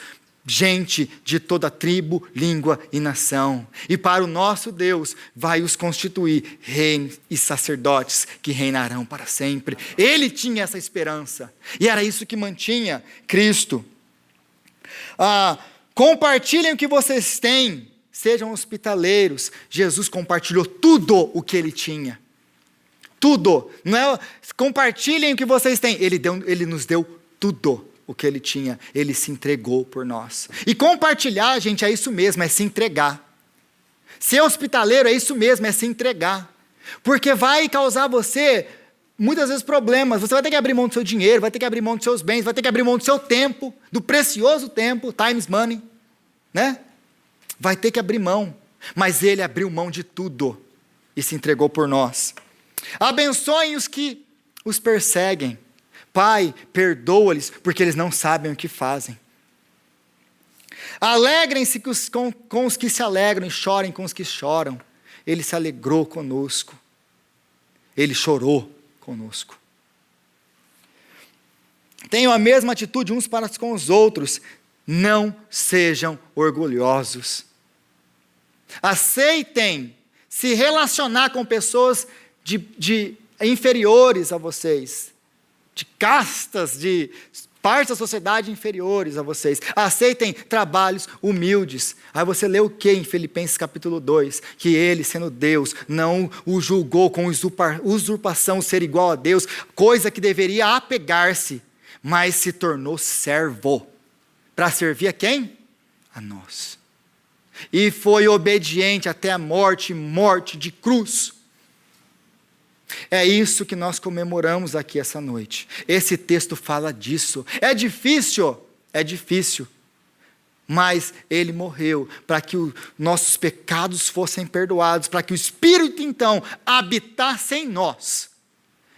gente de toda tribo, língua e nação. E para o nosso Deus vai os constituir reis e sacerdotes que reinarão para sempre. Ele tinha essa esperança e era isso que mantinha Cristo. Compartilhem o que vocês têm, sejam hospitaleiros. Jesus compartilhou tudo o que ele tinha. Tudo. Não é, compartilhem o que vocês têm. Ele nos deu tudo o que ele tinha. Ele se entregou por nós. E compartilhar, gente, é isso mesmo, é se entregar. Ser hospitaleiro é isso mesmo, é se entregar. Porque vai causar você, muitas vezes, problemas. Você vai ter que abrir mão do seu dinheiro, vai ter que abrir mão dos seus bens, vai ter que abrir mão do seu tempo, do precioso tempo, times money, né? Vai ter que abrir mão. Mas ele abriu mão de tudo e se entregou por nós. Abençoem os que os perseguem. Pai, perdoa-lhes, porque eles não sabem o que fazem. Alegrem-se com os que se alegram e chorem com os que choram. Ele se alegrou conosco. Ele chorou conosco. Tenham a mesma atitude uns para com os outros. Não sejam orgulhosos. Aceitem se relacionar com pessoas de inferiores a vocês, de castas, de partes da sociedade inferiores a vocês. Aceitem trabalhos humildes. Aí você lê o que em Filipenses capítulo 2? Que ele, sendo Deus, não o julgou com usurpação ser igual a Deus, coisa que deveria apegar-se, mas se tornou servo. Para servir a quem? A nós. E foi obediente até a morte de cruz. É isso que nós comemoramos aqui essa noite. Esse texto fala disso. É difícil, mas ele morreu para que os nossos pecados fossem perdoados, para que o Espírito então habitasse em nós.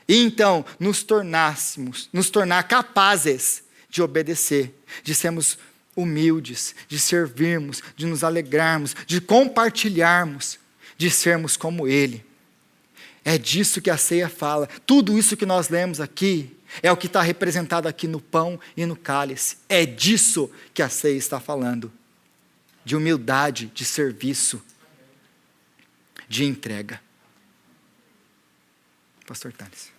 E então nos tornar capazes de obedecer, de sermos humildes, de servirmos, de nos alegrarmos, de compartilharmos, de sermos como Ele. É disso que a ceia fala. Tudo isso que nós lemos aqui é o que está representado aqui no pão e no cálice. É disso que a ceia está falando. De humildade, de serviço, de entrega. Pastor Thales.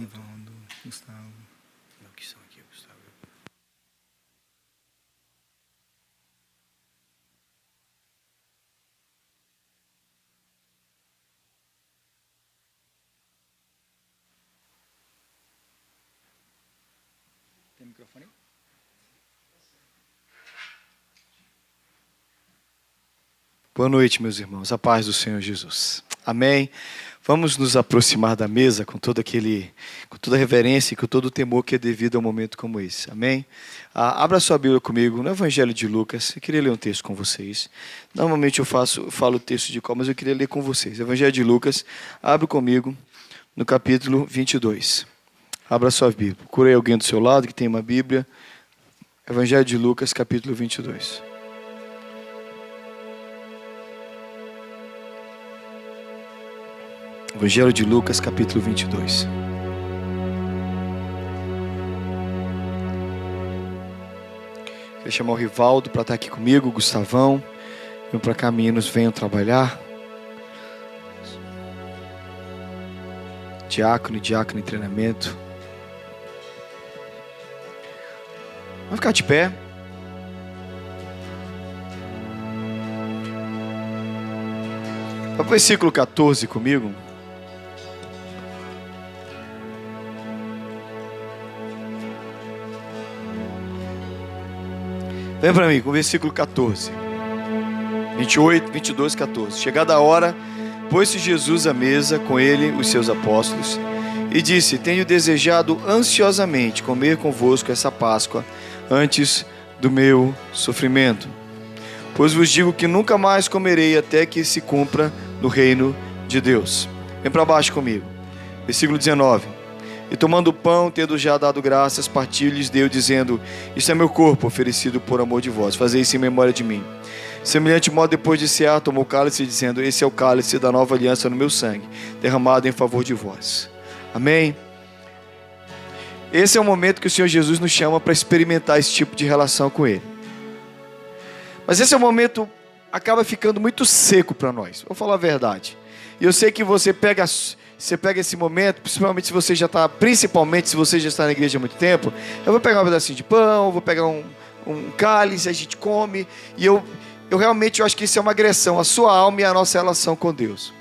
Rivaldo, Gustavo. Não, que são aqui, Gustavo. Tem microfone? Boa noite, meus irmãos. A paz do Senhor Jesus. Amém. Vamos nos aproximar da mesa com toda a reverência e com todo o temor que é devido a um momento como esse. Amém? Abra sua Bíblia comigo no Evangelho de Lucas. Eu queria ler um texto com vocês. Normalmente eu falo o texto de cor, mas eu queria ler com vocês. Evangelho de Lucas. Abre comigo no capítulo 22. Abra sua Bíblia. Procure alguém do seu lado que tem uma Bíblia. Evangelho de Lucas, capítulo 22. Evangelho de Lucas, capítulo 22. Queria chamar o Rivaldo para estar aqui comigo, o Gustavão. Venham para cá, meninos, venham trabalhar. Diácono em treinamento. Vamos ficar de pé. Vai para o versículo 14 comigo. Vem para mim com o versículo 14. 28, 22, 14. Chegada a hora, pôs-se Jesus à mesa com ele, os seus apóstolos, e disse: Tenho desejado ansiosamente comer convosco essa Páscoa antes do meu sofrimento. Pois vos digo que nunca mais comerei até que se cumpra no reino de Deus. Vem para baixo comigo. Versículo 19. E tomando o pão, tendo já dado graças, partiu e lhes deu, dizendo: Isto é meu corpo, oferecido por amor de vós. Fazei isso em memória de mim. Semelhante modo, depois de cear, tomou o cálice, dizendo: Esse é o cálice da nova aliança no meu sangue, derramado em favor de vós. Amém? Esse é o momento que o Senhor Jesus nos chama para experimentar esse tipo de relação com Ele. Mas esse é um momento acaba ficando muito seco para nós. Vou falar a verdade. E eu sei que você pega esse momento, principalmente se você já está na igreja há muito tempo. Eu vou pegar um pedacinho de pão, vou pegar um cálice, a gente come. E eu realmente acho que isso é uma agressão à sua alma e à nossa relação com Deus.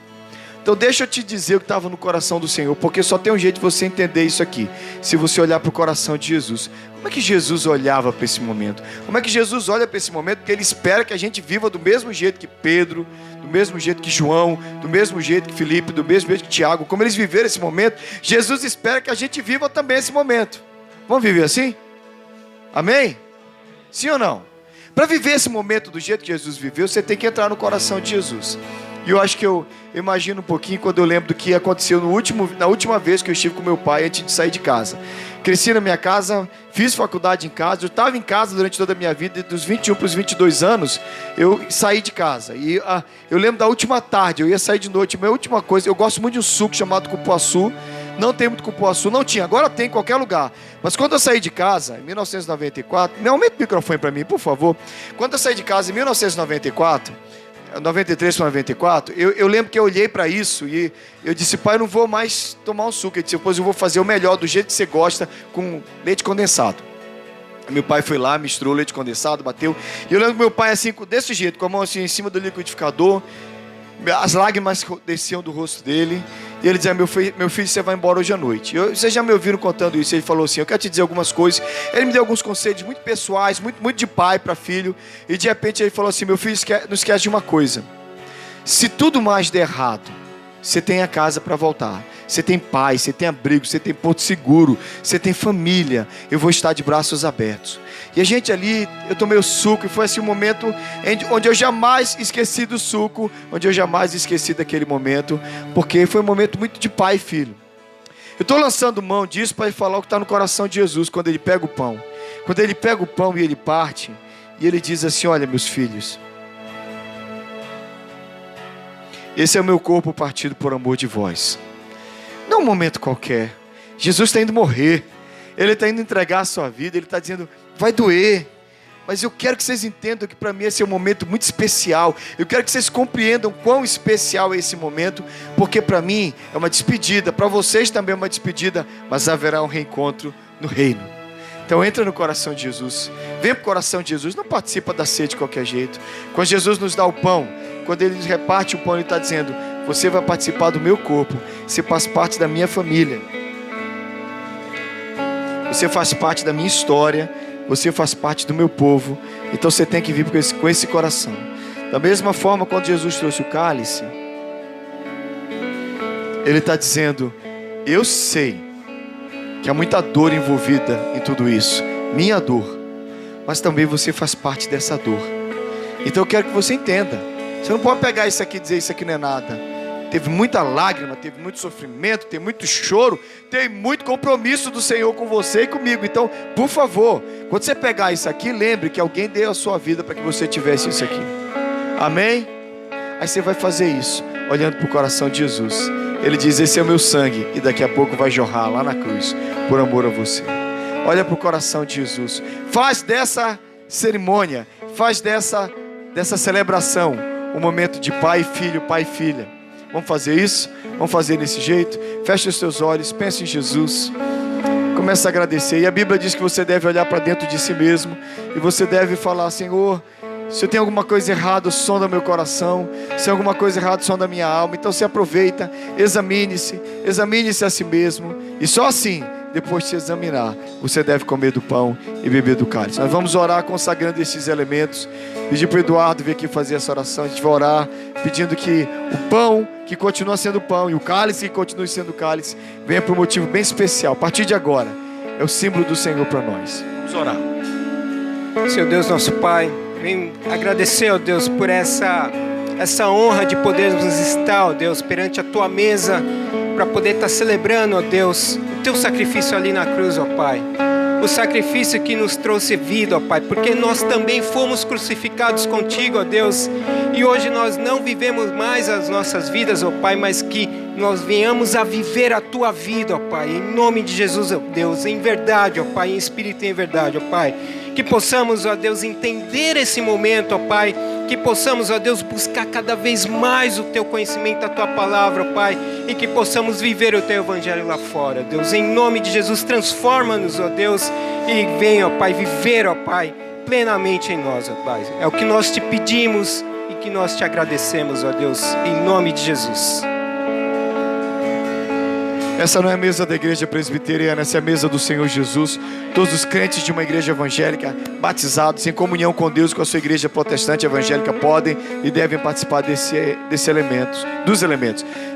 Então deixa eu te dizer o que estava no coração do Senhor, porque só tem um jeito de você entender isso aqui, se você olhar para o coração de Jesus. Como é que Jesus olhava para esse momento? Como é que Jesus olha para esse momento? Porque Ele espera que a gente viva do mesmo jeito que Pedro, do mesmo jeito que João, do mesmo jeito que Filipe, do mesmo jeito que Tiago. Como eles viveram esse momento, Jesus espera que a gente viva também esse momento. Vamos viver assim? Amém? Sim ou não? Para viver esse momento do jeito que Jesus viveu, você tem que entrar no coração de Jesus. E eu acho que eu imagino um pouquinho quando eu lembro do que aconteceu na última vez que eu estive com meu pai antes de sair de casa. Cresci na minha casa, fiz faculdade em casa, eu estava em casa durante toda a minha vida, e dos 21 para os 22 anos, eu saí de casa. E eu lembro da última tarde, eu ia sair de noite, a minha última coisa, eu gosto muito de um suco chamado cupuaçu. Não tem muito cupuaçu, não tinha, agora tem em qualquer lugar. Mas quando eu saí de casa, em 1994, me aumenta o microfone para mim, por favor. Quando eu saí de casa em 1994, 93 para 94, eu lembro que eu olhei para isso e eu disse: pai, eu não vou mais tomar um suco. Ele disse: depois eu vou fazer o melhor, do jeito que você gosta, com leite condensado. Meu pai foi lá, misturou leite condensado, bateu. E eu lembro que meu pai assim, desse jeito, com a mão assim em cima do liquidificador, as lágrimas desciam do rosto dele. E ele dizia: meu filho, você vai embora hoje à noite. Vocês já me ouviram contando isso. Ele falou assim: eu quero te dizer algumas coisas. Ele me deu alguns conselhos muito pessoais, muito de pai para filho. E de repente ele falou assim: meu filho, não esquece de uma coisa. Se tudo mais der errado, você tem a casa para voltar. Você tem paz, você tem abrigo, você tem porto seguro, você tem família. Eu vou estar de braços abertos. E a gente ali, eu tomei o suco e foi assim um momento onde eu jamais esqueci do suco, onde eu jamais esqueci daquele momento, porque foi um momento muito de pai e filho. Eu estou lançando mão disso para falar o que está no coração de Jesus quando ele pega o pão. Quando ele pega o pão e ele parte, e ele diz assim: olha, meus filhos, esse é o meu corpo partido por amor de vós. Não é um momento qualquer. Jesus está indo morrer. Ele está indo entregar a sua vida. Ele está dizendo, vai doer. Mas eu quero que vocês entendam que para mim esse é um momento muito especial. Eu quero que vocês compreendam quão especial é esse momento. Porque para mim é uma despedida. Para vocês também é uma despedida. Mas haverá um reencontro no reino. Então entra no coração de Jesus. Vem para o coração de Jesus. Não participa da ceia de qualquer jeito. Quando Jesus nos dá o pão, quando Ele nos reparte o pão, Ele está dizendo, você vai participar do meu corpo. Você faz parte da minha família. Você faz parte da minha história. Você faz parte do meu povo. Então você tem que vir com esse coração. Da mesma forma, quando Jesus trouxe o cálice, Ele está dizendo, eu sei que há muita dor envolvida em tudo isso. Minha dor. Mas também você faz parte dessa dor. Então eu quero que você entenda. Você não pode pegar isso aqui e dizer isso aqui não é nada. Teve muita lágrima, teve muito sofrimento, teve muito choro, tem muito compromisso do Senhor com você e comigo. Então, por favor, quando você pegar isso aqui, lembre que alguém deu a sua vida para que você tivesse isso aqui. Amém? Aí você vai fazer isso, olhando para o coração de Jesus. Ele diz, esse é o meu sangue, e daqui a pouco vai jorrar lá na cruz, por amor a você. Olha para o coração de Jesus. Faz dessa cerimônia, faz dessa celebração um momento de pai e filho, pai e filha. Vamos fazer isso? Vamos fazer desse jeito? Feche os seus olhos, pense em Jesus. Comece a agradecer. E a Bíblia diz que você deve olhar para dentro de si mesmo. E você deve falar, Senhor, se eu tenho alguma coisa errada, sonda meu coração. Se tem alguma coisa errada, sonda minha alma. Então se aproveita, examine-se a si mesmo. E só assim, depois de se examinar, você deve comer do pão e beber do cálice. Nós vamos orar consagrando esses elementos. Pedir para o Eduardo vir aqui fazer essa oração. A gente vai orar pedindo que o pão, que continua sendo pão, e o cálice, que continue sendo cálice, venha por um motivo bem especial. A partir de agora, é o símbolo do Senhor para nós. Vamos orar. Senhor Deus, nosso Pai, venho agradecer, ó Deus, por essa honra de podermos estar, ó Deus, perante a Tua mesa, para poder estar celebrando, ó Deus, o Teu sacrifício ali na cruz, ó Pai. O sacrifício que nos trouxe vida, ó Pai, porque nós também fomos crucificados contigo, ó Deus, e hoje nós não vivemos mais as nossas vidas, ó Pai, mas que nós venhamos a viver a Tua vida, ó Pai, em nome de Jesus, ó Deus, em verdade, ó Pai, em espírito e em verdade, ó Pai, que possamos, ó Deus, entender esse momento, ó Pai, que possamos, ó Deus, buscar cada vez mais o Teu conhecimento, a Tua palavra, ó Pai, e que possamos viver o Teu evangelho lá fora, Deus, em nome de Jesus, transforma-nos, ó Deus, e venha, ó Pai, viver, ó Pai, plenamente em nós, ó Pai, é o que nós Te pedimos e que nós Te agradecemos, ó Deus, em nome de Jesus. Essa não é a mesa da igreja presbiteriana, essa é a mesa do Senhor Jesus. Todos os crentes de uma igreja evangélica, batizados, em comunhão com Deus, com a sua igreja protestante evangélica, podem e devem participar dos elementos.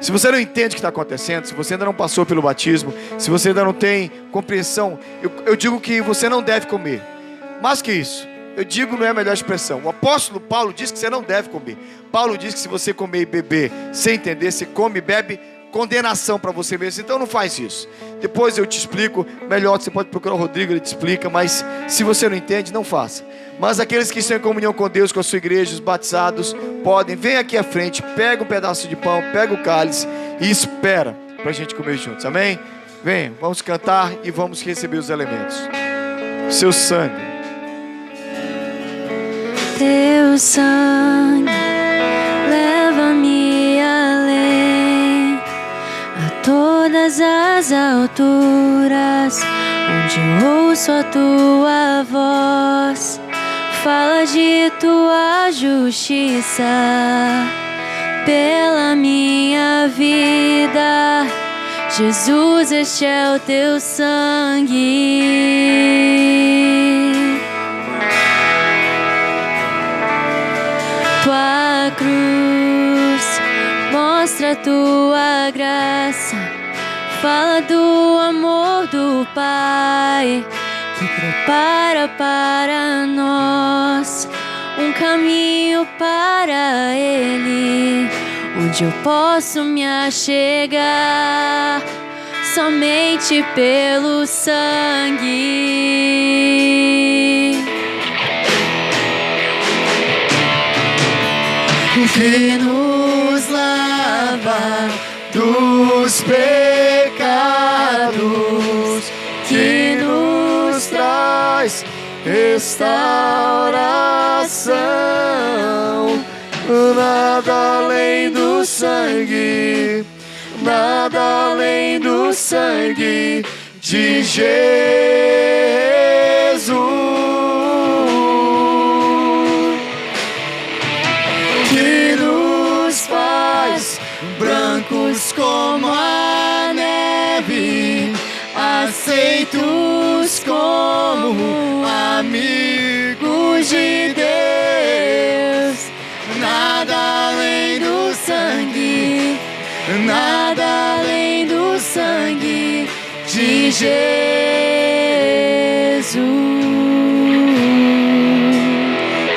Se você não entende o que está acontecendo, se você ainda não passou pelo batismo, se você ainda não tem compreensão, eu digo que você não deve comer. Mais que isso, eu digo, não é a melhor expressão. O apóstolo Paulo diz que você não deve comer. Paulo diz que se você comer e beber sem entender, você come e bebe, condenação para você mesmo. Então não faz isso. Depois eu te explico melhor. Você pode procurar o Rodrigo, ele te explica. Mas se você não entende, não faça. Mas aqueles que estão em comunhão com Deus, com a sua igreja, os batizados, podem, vem aqui à frente, pega um pedaço de pão, pega o cálice e espera para a gente comer juntos, amém? Vem, vamos cantar e vamos receber os elementos. Seu sangue. Teu sangue leva-me além, a todas as alturas, onde eu ouço a Tua voz. Fala de Tua justiça pela minha vida. Jesus, este é o Teu sangue. Tua cruz mostra Tua graça, fala do amor do Pai, que prepara para nós um caminho para Ele, onde eu posso me achegar somente pelo sangue. O que nos lava dos pecados, que nos traz restauração. Nada além do sangue, nada além do sangue de Jesus, que nos faz brancos como a neve, aceitos como amigos de Deus. Nada além do sangue, nada além do sangue de Jesus.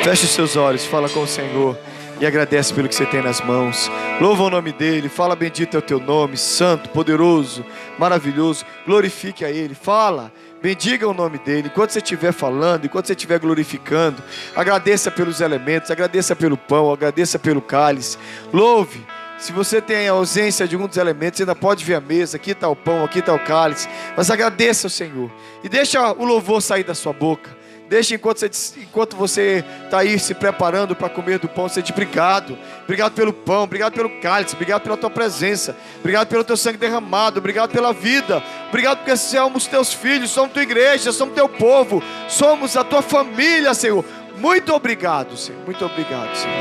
Feche os seus olhos, fala com o Senhor e agradece pelo que você tem nas mãos. Louva o nome dele, fala: bendito é o teu nome, santo, poderoso, maravilhoso. Glorifique a ele, fala, bendiga o nome dele. Enquanto você estiver falando, enquanto você estiver glorificando, agradeça pelos elementos, agradeça pelo pão, agradeça pelo cálice. Louve. Se você tem a ausência de algum dos elementos, você ainda pode vir à mesa. Aqui está o pão, aqui está o cálice. Mas agradeça ao Senhor e deixa o louvor sair da sua boca. Deixa enquanto você está aí se preparando para comer do pão, você diz: obrigado. Obrigado pelo pão, obrigado pelo cálice, obrigado pela tua presença, obrigado pelo teu sangue derramado, obrigado pela vida, obrigado porque somos teus filhos, somos tua igreja, somos teu povo, somos a tua família, Senhor. Muito obrigado, Senhor, muito obrigado, Senhor.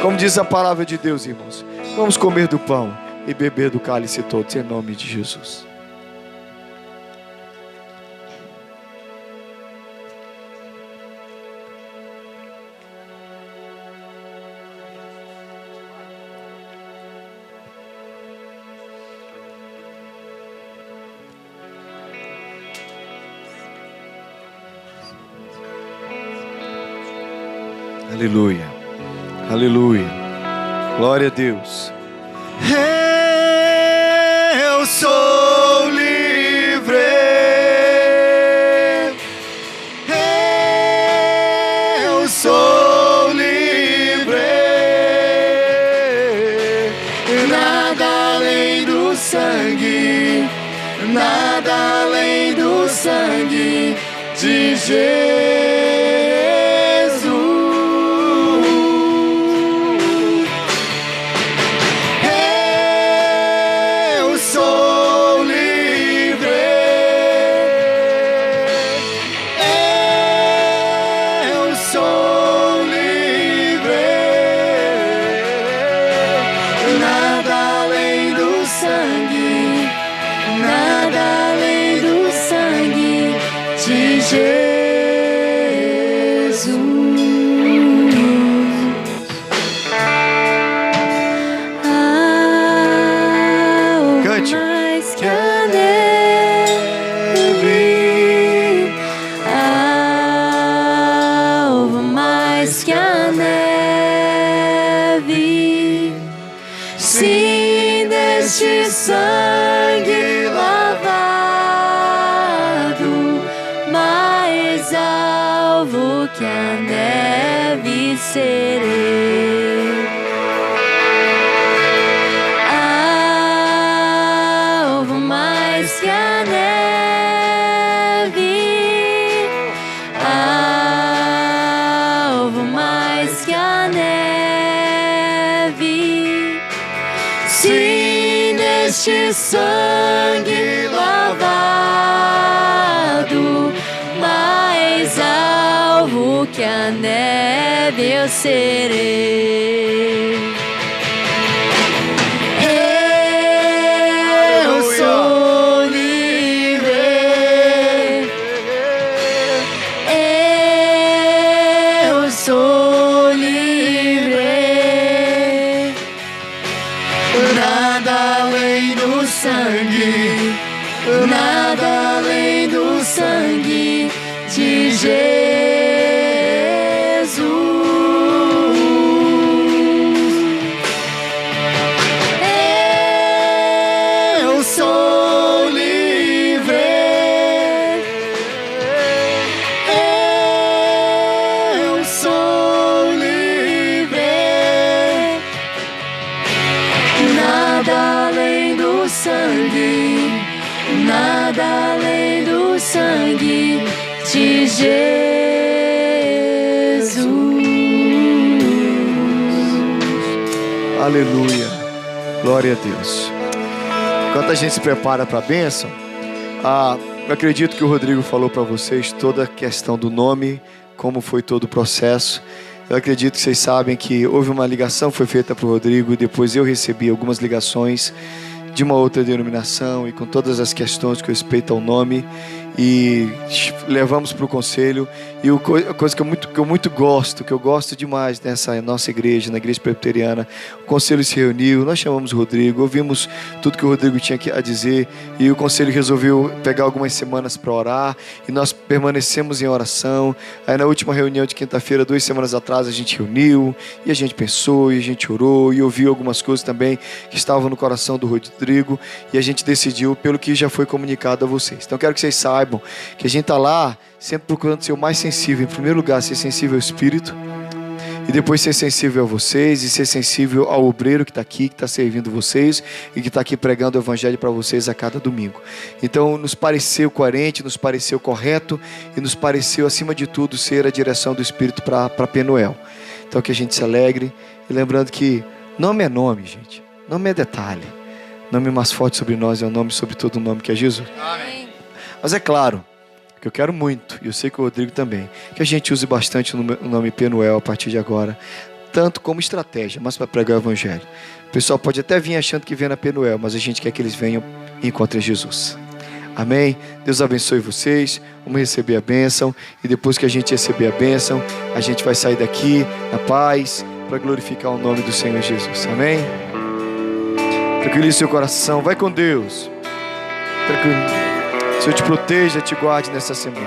Como diz a palavra de Deus, irmãos, vamos comer do pão e beber do cálice todos, em nome de Jesus. Aleluia, aleluia, glória a Deus. Eu sou livre, eu sou livre, nada além do sangue, nada além do sangue de Jesus. Sangue lavado, mais alvo que a neve serei. Alvo mais que a neve, alvo mais que a neve. Sim, neste sangue lavado, mais alvo que a neve eu serei. Eu sou livre, eu sou livre, nada além do sangue, nada além do sangue de Jesus. Eu sou livre, eu sou livre, nada além sangue de Jesus. Aleluia. Glória a Deus. Enquanto a gente se prepara para a bênção, eu acredito que o Rodrigo falou para vocês toda a questão do nome, como foi todo o processo. Eu acredito que vocês sabem que houve uma ligação que foi feita para o Rodrigo e depois eu recebi algumas ligações de uma outra denominação e com todas as questões com respeito ao nome, e levamos para o conselho. E a coisa que eu muito gosto, que eu gosto demais nessa nossa igreja, na igreja presbiteriana, o conselho se reuniu, nós chamamos o Rodrigo, ouvimos tudo que o Rodrigo tinha a dizer, e o conselho resolveu pegar algumas semanas para orar, e nós permanecemos em oração. Aí na última reunião de quinta-feira, 2 semanas atrás, a gente reuniu, e a gente pensou, e a gente orou, e ouviu algumas coisas também que estavam no coração do Rodrigo, e a gente decidiu pelo que já foi comunicado a vocês. Então quero que vocês saibam que a gente está lá sempre procurando ser o mais sensível. Em primeiro lugar, ser sensível ao Espírito, e depois ser sensível a vocês, e ser sensível ao obreiro que está aqui, que está servindo vocês e que está aqui pregando o Evangelho para vocês a cada domingo. Então nos pareceu coerente, nos pareceu correto e nos pareceu, acima de tudo, ser a direção do Espírito para Penuel. Então que a gente se alegre, e lembrando que nome é nome, gente, nome é detalhe. Nome mais forte sobre nós é o nome sobre todo o nome, que é Jesus. Amém. Mas é claro que eu quero muito, e eu sei que o Rodrigo também, que a gente use bastante o nome Penuel a partir de agora, tanto como estratégia, mas para pregar o Evangelho. O pessoal pode até vir achando que vem na Penuel, mas a gente quer que eles venham e encontrem Jesus. Amém? Deus abençoe vocês. Vamos receber a bênção, e depois que a gente receber a bênção, a gente vai sair daqui na paz para glorificar o nome do Senhor Jesus. Amém? Tranquilize seu coração, vai com Deus. Tranquilo. Senhor te proteja, te guarde nessa semana.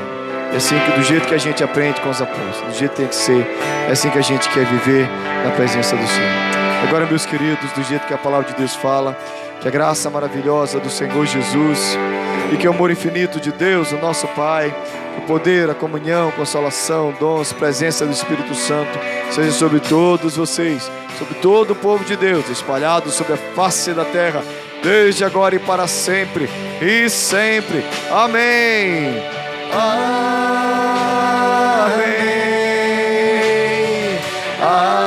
É assim que, do jeito que a gente aprende com os apóstolos, do jeito que tem que ser, é assim que a gente quer viver na presença do Senhor. Agora, meus queridos, do jeito que a palavra de Deus fala, que a graça maravilhosa do Senhor Jesus e que o amor infinito de Deus, o nosso Pai, o poder, a comunhão, a consolação, dons, presença do Espírito Santo, seja sobre todos vocês, sobre todo o povo de Deus, espalhado sobre a face da terra, desde agora e para sempre, e sempre. Amém. Amém. Amém.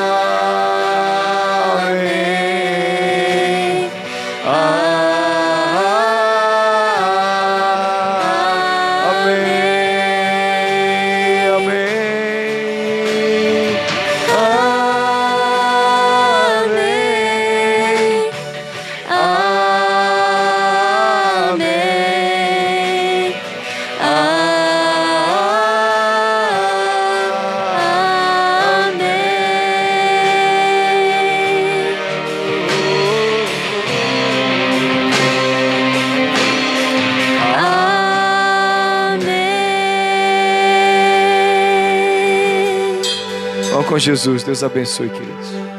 Amém. Amém. Vamos com Jesus. Deus abençoe, queridos.